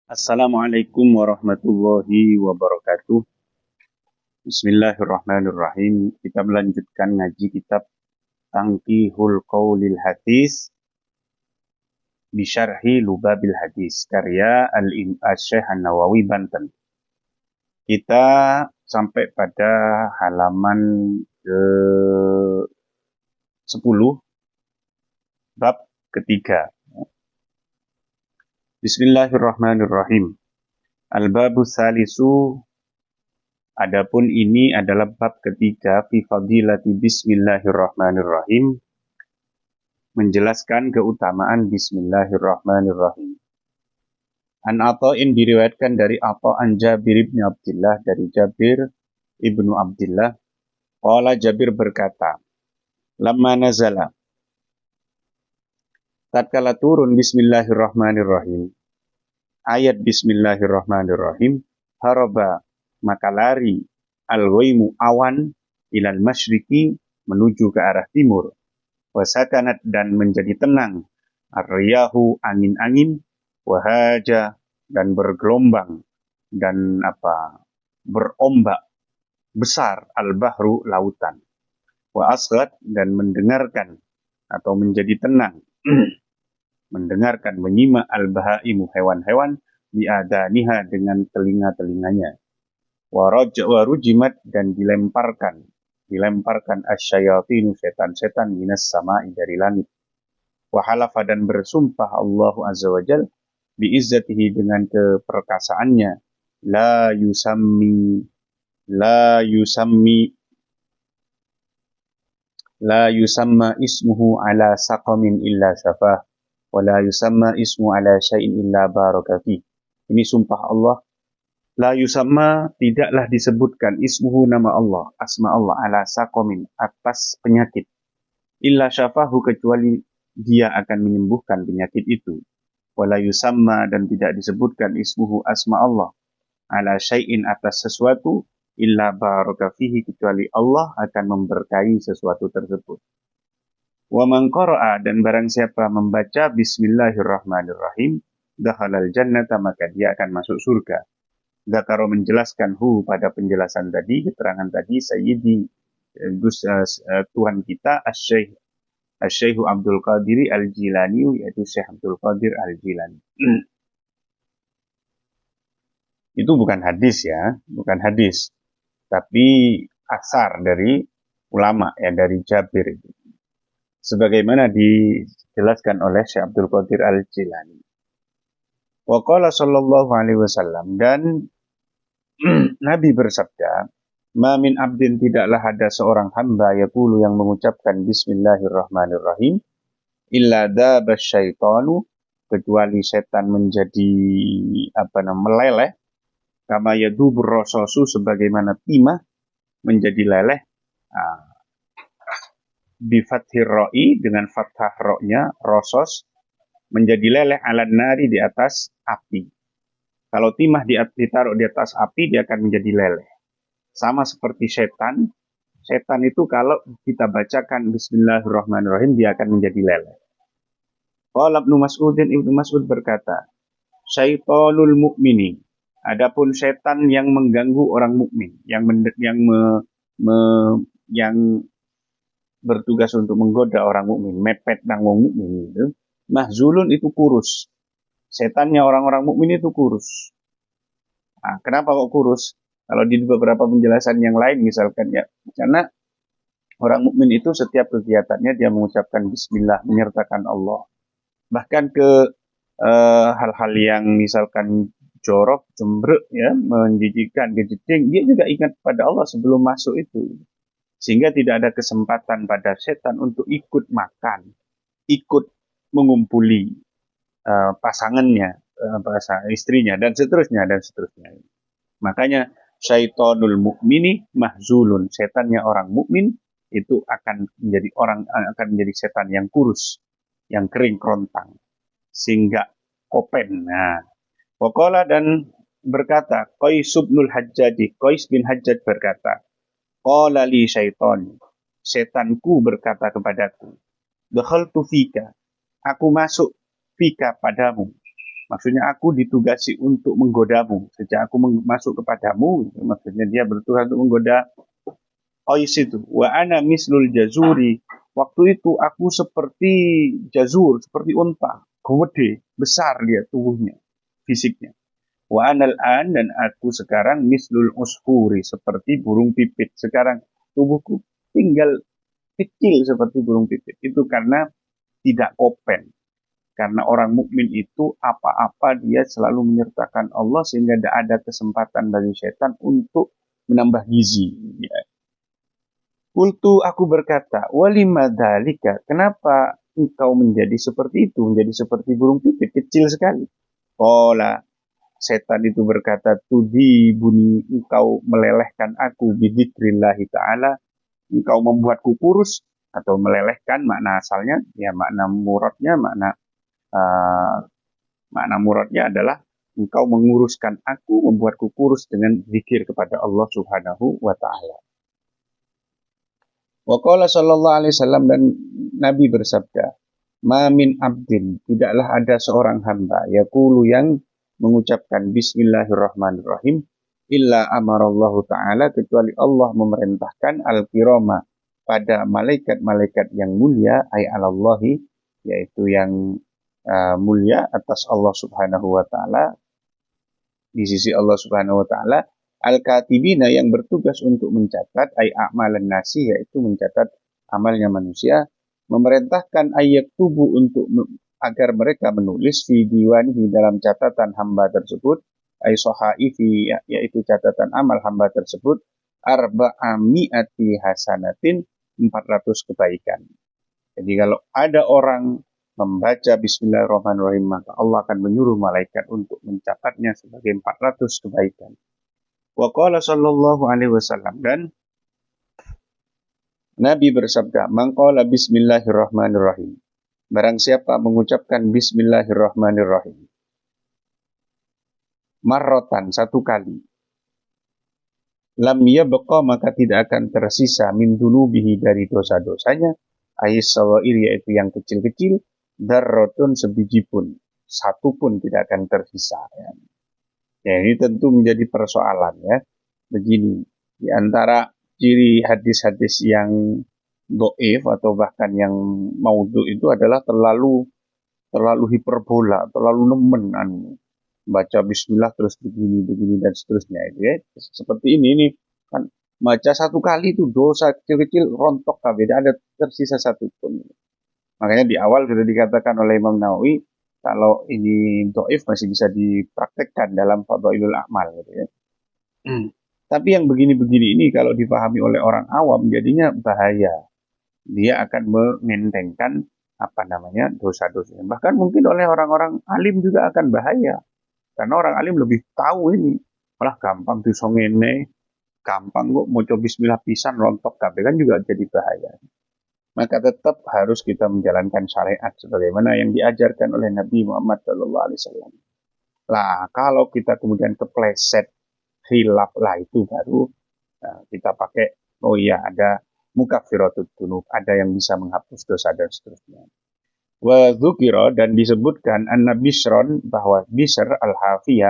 Assalamualaikum warahmatullahi wabarakatuh. Bismillahirrahmanirrahim. Kita melanjutkan ngaji kitab Tangkihul Qaulil Hadis Bisyarhi Lubabil Hadis karya Al-Syekh An-Nawawi Banten. Kita sampai pada halaman ke-10 bab ketiga. Bismillahirrahmanirrahim. Al-babu salisu. Adapun ini adalah bab ketiga fi fadilati bismillahirrahmanirrahim, menjelaskan keutamaan bismillahirrahmanirrahim. An Atha'in diriwayatkan dari Atha' an Jabir ibn Abdullah, dari Jabir ibnu Abdullah. Qala Jabir berkata, lamma nazala, tatkala turun bismillahirrahmanirrahim, ayat bismillahirrahmanirrahim, haraba, maka lari al-ghaimu awan ilal masyriqi, menuju ke arah timur, wasakanat, dan menjadi tenang, ar-riyahu, angin-angin, wahaja, dan bergelombang, dan berombak besar, al-bahru, lautan, wa asghat, dan mendengarkan atau menjadi tenang mendengarkan, menyimak, al-bahaimu, hewan-hewan, biadaniha, dengan telinga-telinganya, warujimat, dan dilemparkan asyayatinu, setan-setan, minas sama'i, dari langit, wahalafa, dan bersumpah Allahu azza wajal biizzatihi, dengan keperkasaannya, la yusammi la yusamma ismuhu ala saqamin illa syafah, wa la yusamma ismu ala syai'in illa baraka fi. Ini sumpah Allah. La yusamma, tidaklah disebutkan, ismuhu, nama Allah, asma Allah, ala saqamin, atas penyakit, illa syafahu, kecuali dia akan menyembuhkan penyakit itu. Wa la yusamma, dan tidak disebutkan, ismuhu, asma Allah, ala syai'in, atas sesuatu, illa baraka fihi, kecuali Allah akan memberkahi sesuatu tersebut. Wa man qara'a, dan barang siapa membaca bismillahirrahmanirrahim, dakhalal jannata, maka dia akan masuk surga. Dzakara, menjelaskan pada penjelasan tadi, keterangan tadi, Sayyidi Tuhan kita Asy-Syaikh Abdul Qadir Al-Jilani, yaitu Syekh Abdul Qadir Al-Jilani. Itu bukan hadis ya, bukan hadis, tapi asar dari ulama ya, dari Jabir itu, sebagaimana dijelaskan oleh Syekh Abdul Qadir Al-Jilani. Wa qala sallallahu alaihi wasallam, dan Nabi bersabda, ma min abdin, tidaklah ada seorang hamba, yaqulu, yang mengucapkan bismillahirrahmanirrahim, illa daba syaitanu, kecuali setan menjadi meleleh, kama yadubur rasasu, sebagaimana timah menjadi leleh, bifathir ra'i, dengan fathah ra-nya, rasos, menjadi leleh, alan nari, di atas api. Kalau timah ditaruh di atas api, dia akan menjadi leleh. Sama seperti setan. Setan itu kalau kita bacakan bismillahirrahmanirrahim, dia akan menjadi leleh. Qala Ibnu Mas'ud berkata, syaitonul mu'mini, adapun setan yang mengganggu orang mukmin, yang bertugas untuk menggoda orang mukmin, mepet nang wong mukmin itu, mahzulun, itu kurus. Setannya orang-orang mukmin itu kurus. Nah, kenapa kok kurus? Kalau di beberapa penjelasan yang lain, misalkan ya, karena orang mukmin itu setiap kegiatannya dia mengucapkan bismillah, menyertakan Allah. Bahkan ke hal-hal yang misalkan jorok, cemberut, ya, menjijikkan, kejeding, dia juga ingat pada Allah sebelum masuk itu. Sehingga tidak ada kesempatan pada setan untuk ikut makan, ikut mengumpuli pasangannya, istrinya, dan seterusnya. Makanya syaitonul mukmini mahzulun, setannya orang mukmin itu akan menjadi setan yang kurus, yang kering kerontang, sehingga kopen. Nah, Waqala, dan berkata, Qais bin Hajjaj berkata, qala li syaiton, setanku berkata kepadaku, dakhaltu fika, aku masuk fika, padamu, Maksudnya aku ditugasi untuk menggodamu. Sejak aku masuk kepadamu, maksudnya dia bertugas untuk menggoda Qais itu. Wa ana mislul jazuri. Waktu itu aku seperti jazur, seperti unta. Gede, besar dia tubuhnya, fisiknya. Wa anal an, dan aku sekarang mislul usfuri, seperti burung pipit. Sekarang tubuhku tinggal kecil seperti burung pipit. Itu karena tidak open. Karena orang mukmin itu apa-apa dia selalu menyertakan Allah sehingga tidak ada kesempatan bagi setan untuk menambah gizi. Ya. Kultu, aku berkata, walima dalika, kenapa engkau menjadi seperti itu, menjadi seperti burung pipit, kecil sekali. Kola, setan itu berkata, tudi buni, engkau melelehkan aku bidzikrillahi ta'ala, engkau membuatku kurus, atau melelehkan makna asalnya, ya makna muradnya, makna muradnya adalah engkau menguruskan aku, membuatku kurus dengan zikir kepada Allah Subhanahu wa Ta'ala. Wa qala sallallahu alaihi wasallam, dan Nabi bersabda, ma min abdin, tidaklah ada seorang hamba yaqulu yang mengucapkan bismillahirrahmanirrahim illa amarallahu ta'ala, kecuali Allah memerintahkan al-kirama pada malaikat-malaikat yang mulia, ay alallahi, yaitu yang mulia atas Allah Subhanahu wa Ta'ala, di sisi Allah Subhanahu wa Ta'ala, al-katibina, yang bertugas untuk mencatat, ay a'malan nasi, yaitu mencatat amalnya manusia, memerintahkan ayat tubuh untuk agar mereka menulis fi diwanihi, dalam catatan hamba tersebut, ay sohaifi, yaitu catatan amal hamba tersebut, arba'ami'ati hasanatin, 400 kebaikan. Jadi kalau ada orang membaca bismillahirrahmanirrahim, maka Allah akan menyuruh malaikat untuk mencatatnya sebagai 400 kebaikan. Wa qala sallallahu alaihi wasallam, dan Nabi bersabda, man qala bismillahirrahmanirrahim, barang siapa mengucapkan bismillahirrahmanirrahim marratan, satu kali, lam yabqa, maka tidak akan tersisa min dunubihi, dari dosa-dosanya, ayis sawair, yaitu yang kecil-kecil, darrotun, sebiji pun, satu pun tidak akan tersisa. Ya, ini tentu menjadi persoalan ya. Begini, di antara ciri hadis-hadis yang dhaif atau bahkan yang maudhu itu adalah terlalu hiperbola, terlalu nemen baca bismillah terus begini dan seterusnya itu ya. Seperti ini kan baca satu kali itu dosa kecil-kecil rontok kabeh, tidak ada tersisa satu pun. Makanya di awal sudah dikatakan oleh Imam Nawawi, kalau ini dhaif masih bisa dipraktekkan dalam Fadhailul A'mal gitu ya. Tapi yang begini-begini ini kalau dipahami oleh orang awam jadinya bahaya. Dia akan mengentengkan dosa-dosa. Bahkan mungkin oleh orang-orang alim juga akan bahaya. Karena orang alim lebih tahu ini. Malah gampang tuh songene, gampang kok mau coba bismillah pisan rontok kabeh, kan juga jadi bahaya. Maka tetap harus kita menjalankan syariat sebagaimana yang diajarkan oleh Nabi Muhammad SAW. Lah, kalau kita kemudian kepleset khilaf lah, itu baru kita pakai, oh iya ada mukaffiratut dzunub, ada yang bisa menghapus dosa dan seterusnya. Wa dzukira, dan disebutkan anna Bisron, bahwa Bisr al-Hafi